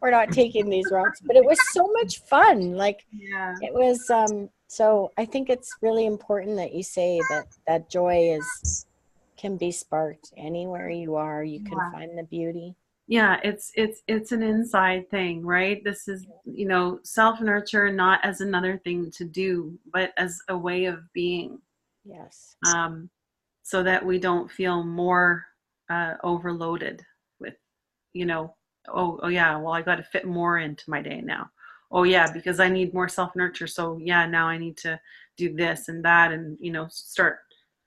we're not taking these rocks. But it was so much fun. Like, it was so I think it's really important that you say that joy can be sparked anywhere you are. You can find the beauty. Yeah, it's an inside thing, right? This is, you know, self-nurture, not as another thing to do, but as a way of being. Yes. So that we don't feel more overloaded with, you know, oh yeah, well, I got to fit more into my day now. Oh yeah, because I need more self-nurture. So yeah, now I need to do this and that, and, you know, start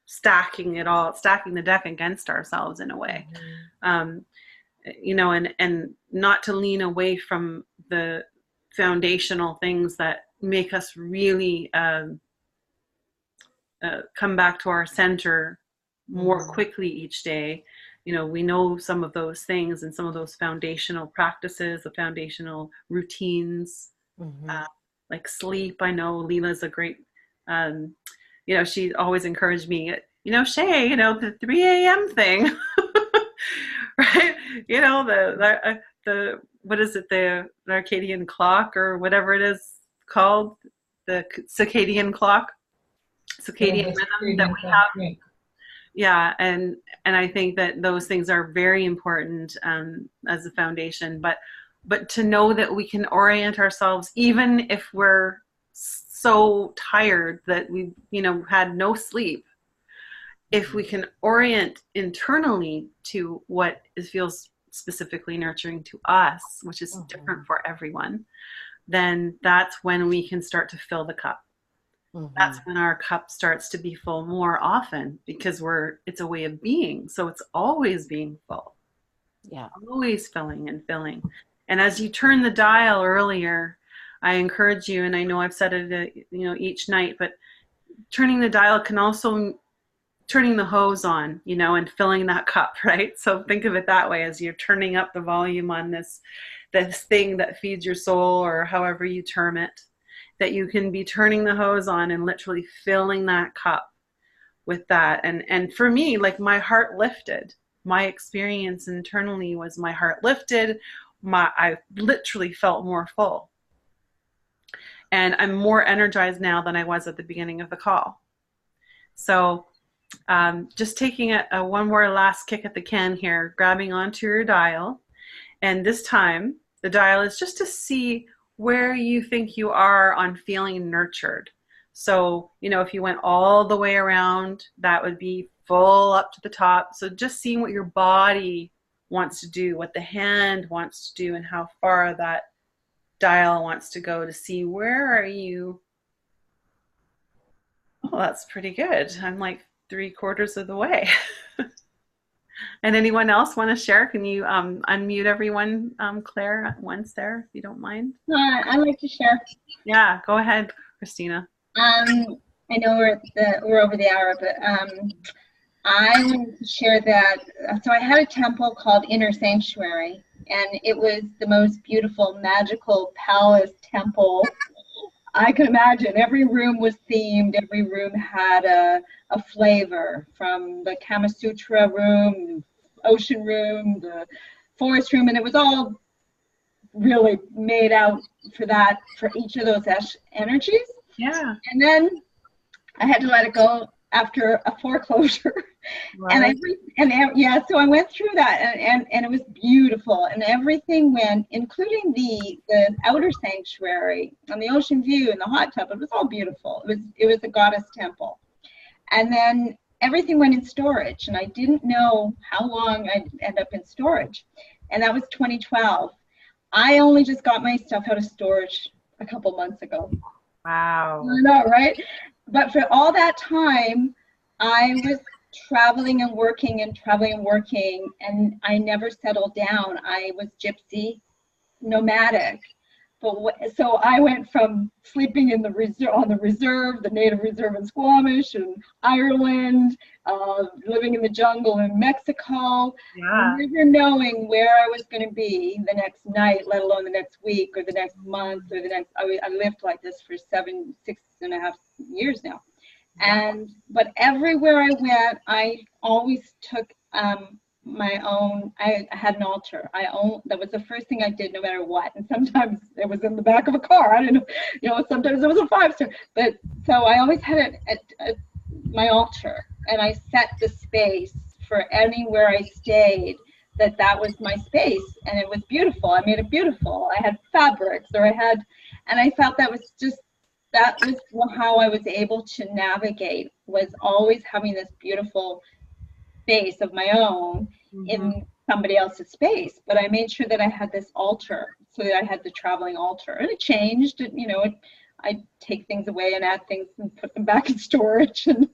stacking the deck against ourselves in a way. You know, and not to lean away from the foundational things that make us really come back to our center more quickly each day. You know, we know some of those things and some of those foundational practices, the foundational routines, like sleep. I know Leela's a great, you know, she always encouraged me, you know, Shay, you know, the 3 a.m. thing, right? You know, the what is it, the circadian clock, or whatever it is called, the circadian rhythm that we have. Yeah, and I think that those things are very important as a foundation, but to know that we can orient ourselves, even if we're so tired that we, you know, had no sleep, if we can orient internally to what feels specifically nurturing to us, which is different for everyone, then that's when we can start to fill the cup. That's when our cup starts to be full more often, because it's a way of being. So it's always being full. Yeah. Always filling and filling. And as you turn the dial earlier, I encourage you, and I know I've said it, you know, each night, but turning the dial can also turning the hose on, you know, and filling that cup, right? So think of it that way, as you're turning up the volume on this thing that feeds your soul, or however you term it, that you can be turning the hose on and literally filling that cup with that. And for me, like, my heart lifted. My experience internally was my heart lifted. I literally felt more full. And I'm more energized now than I was at the beginning of the call. So just taking a one more last kick at the can here, grabbing onto your dial. And this time, the dial is just to see where you think you are on feeling nurtured. So, you know, if you went all the way around, that would be full up to the top. So just seeing what your body wants to do, what the hand wants to do, and how far that dial wants to go, to see where are you. Oh, that's pretty good. I'm like 3/4 of the way. And anyone else want to share? Can you unmute everyone, Claire, at once there, if you don't mind? I'd like to share. Yeah, go ahead, Christina. I know we're over the hour, but I wanted to share that. So I had a temple called Inner Sanctuary, and it was the most beautiful, magical palace temple I could imagine. Every room was themed. Every room had a flavor, from the Kama Sutra room, ocean room, the forest room, and it was all really made out for each of those energies. Yeah. And then I had to let it go after a foreclosure. Right. Yeah, so I went through that, and it was beautiful, and everything went, including the outer sanctuary and the ocean view and the hot tub. It was all beautiful. It was a goddess temple, and then everything went in storage, and I didn't know how long I'd end up in storage, and that was 2012. I only just got my stuff out of storage a couple months ago. Wow. I know, right? But for all that time, I was traveling and working, and I never settled down. I was gypsy, nomadic. So I went from sleeping in the reserve, the native reserve in Squamish and Ireland, living in the jungle in Mexico, never knowing where I was going to be the next night, let alone the next week or the next month or the next. I lived like this for 6.5 years now, but everywhere I went, I always took my own. I had an altar. That was the first thing I did, no matter what. And sometimes it was in the back of a car. I don't know, sometimes it was a 5-star. But so I always had my altar, and I set the space for anywhere I stayed. That was my space, and it was beautiful. I made it beautiful. I had fabrics, and I felt that was how I was able to navigate. Was always having this beautiful space of my own in somebody else's space, but I made sure that I had this altar, so that I had the traveling altar, and it changed. I take things away and add things and put them back in storage, and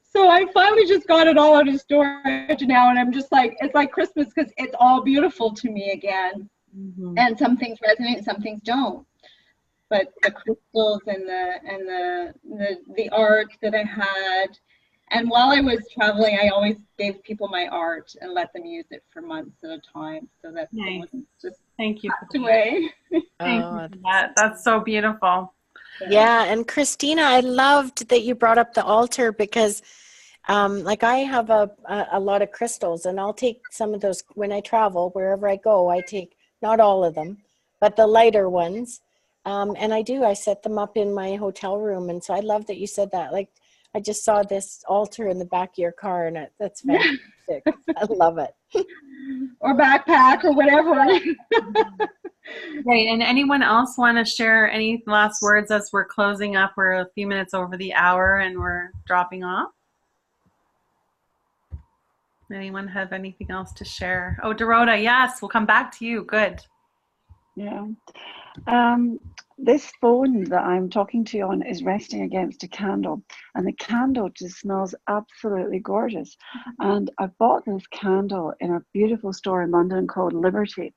so I finally just got it all out of storage now, and I'm just like, it's like Christmas, because it's all beautiful to me again. And some things resonate and some things don't. But the crystals and the art that I had. And while I was traveling, I always gave people my art and let them use it for months at a time, so that it wasn't just passed away. Thank you for that. That's so beautiful. Yeah, and Christina, I loved that you brought up the altar, because like I have a lot of crystals, and I'll take some of those when I travel. Wherever I go, I take, not all of them, but the lighter ones. And I set them up in my hotel room. And so I love that you said that. Like, I just saw this altar in the back of your car, and that's fantastic. I love it. Or backpack or whatever. Great. And anyone else want to share any last words as we're closing up? We're a few minutes over the hour and we're dropping off. Anyone have anything else to share? Oh, Dorota, yes, we'll come back to you. Good. Yeah. This phone that I'm talking to you on is resting against a candle, and the candle just smells absolutely gorgeous. And I bought this candle in a beautiful store in London called Liberty.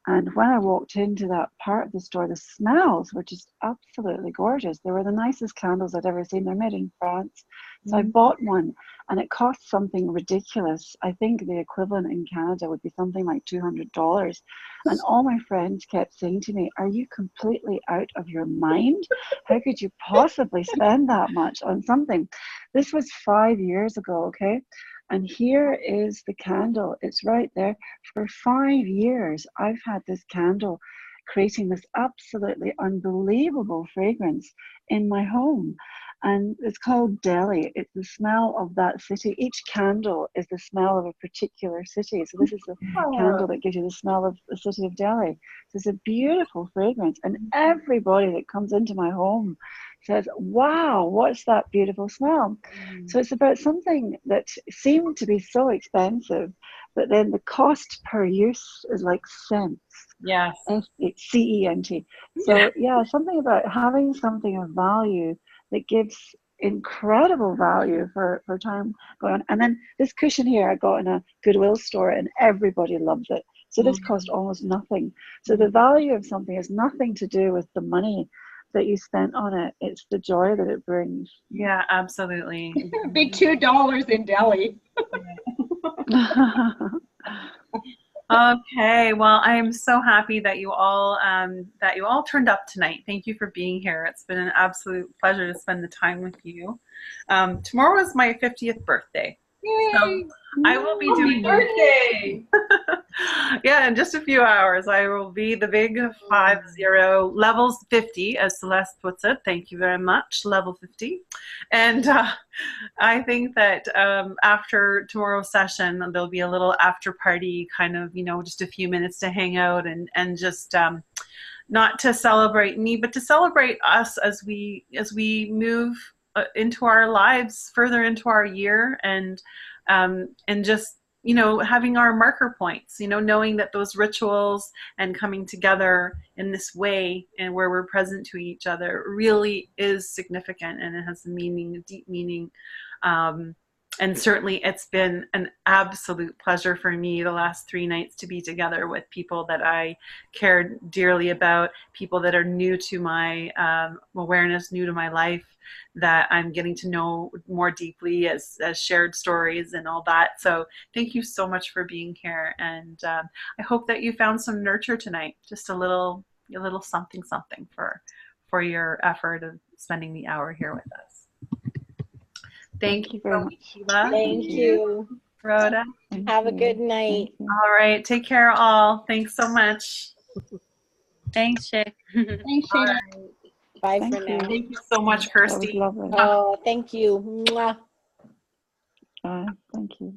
And when I walked into that part of the store, the smells were just absolutely gorgeous. They were the nicest candles I'd ever seen. They're made in France. So I bought one, and it cost something ridiculous. I think the equivalent in Canada would be something like $200. And all my friends kept saying to me, "Are you completely out of your mind? How could you possibly spend that much on something?" This was 5 years ago, okay? And here is the candle. It's right there. For 5 years, I've had this candle creating this absolutely unbelievable fragrance in my home. And it's called Delhi. It's the smell of that city. Each candle is the smell of a particular city. So this is the candle that gives you the smell of the city of Delhi. So it's a beautiful fragrance. And everybody that comes into my home says, "Wow, what's that beautiful smell?" So it's about something that seemed to be so expensive, but then the cost per use is like cents. Yes. It's CENT. So yeah, something about having something of value that gives incredible value for time going on. And then this cushion here I got in a Goodwill store, and everybody loves it. So this cost almost nothing. So the value of something has nothing to do with the money that you spent on it. It's the joy that it brings. Yeah, absolutely. It'd be $2 in Delhi. Okay, well, I am so happy that you all turned up tonight. Thank you for being here. It's been an absolute pleasure to spend the time with you. Tomorrow is my 50th birthday. Yay! So I will be doing birthday. Yeah, in just a few hours, I will be the big 50, levels 50, as Celeste puts it. Thank you very much, level 50. And I think that after tomorrow's session, there'll be a little after party, kind of, just a few minutes to hang out and just not to celebrate me, but to celebrate us as we move into our lives, further into our year, and just having our marker points, knowing that those rituals and coming together in this way and where we're present to each other really is significant, and it has a meaning, a deep meaning. And certainly it's been an absolute pleasure for me the last 3 nights to be together with people that I cared dearly about, people that are new to my awareness, new to my life, that I'm getting to know more deeply as shared stories and all that. So thank you so much for being here. And I hope that you found some nurture tonight, just a little something for your effort of spending the hour here with us. Thank you very so much. much, Sheila. Thank you. Rhoda. Have a good night. All right. Take care, all. Thanks so much. Thanks, Chick. Thanks, Sheila. Bye Thank for now. you. Thank you so much, That was Kirsty. lovely. Oh, thank you. Mwah. Bye. Thank you.